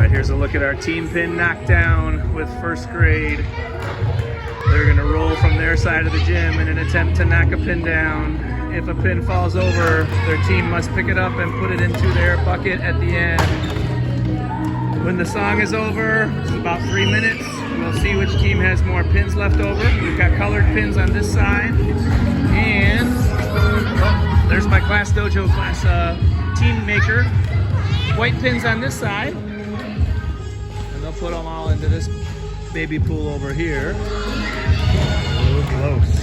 Alright, here's a look at our Team Pin Knockdown with first grade. They're going to roll from their side of the gym in an attempt to knock a pin down. If a pin falls over, their team must pick it up and put it into their bucket at the end. When the song is over, it's about 3 minutes, we'll see which team has more pins left over. We've got colored pins on this side. And there's my Class Dojo class team maker. White pins on this side. And they'll put them all into this baby pool over here. A little close.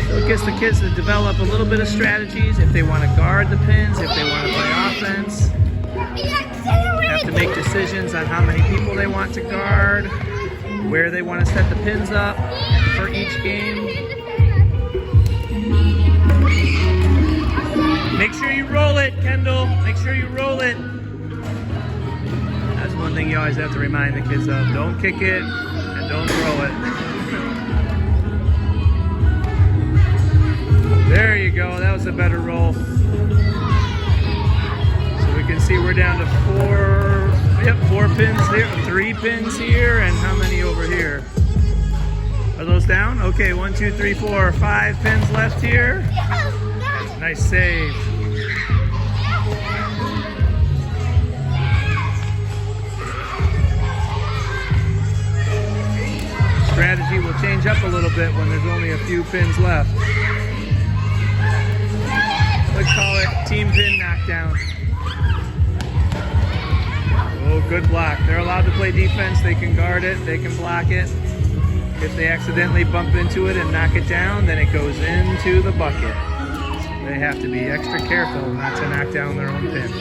So it gets the kids to develop a little bit of strategies if they want to guard the pins, if they want to play offense. Have to make decisions on how many people they want to guard, where they want to set the pins up for each game. Make sure you roll it, Kendall. Make sure you roll it. That's one thing you always have to remind the kids of. Don't kick it and don't throw it. There you go. That was a better roll. So we can see we're down to 4 pins there, 3 pins here, and how many over here? Are those down? Okay, 1, 2, 3, 4, 5 pins left here. Nice save. Strategy will change up a little bit when there's only a few pins left. Let's call it Team Pin Knockdown. Oh, good block. They're allowed to play defense. They can guard it. They can block it. If they accidentally bump into it and knock it down, then it goes into the bucket. They have to be extra careful not to knock down their own pin.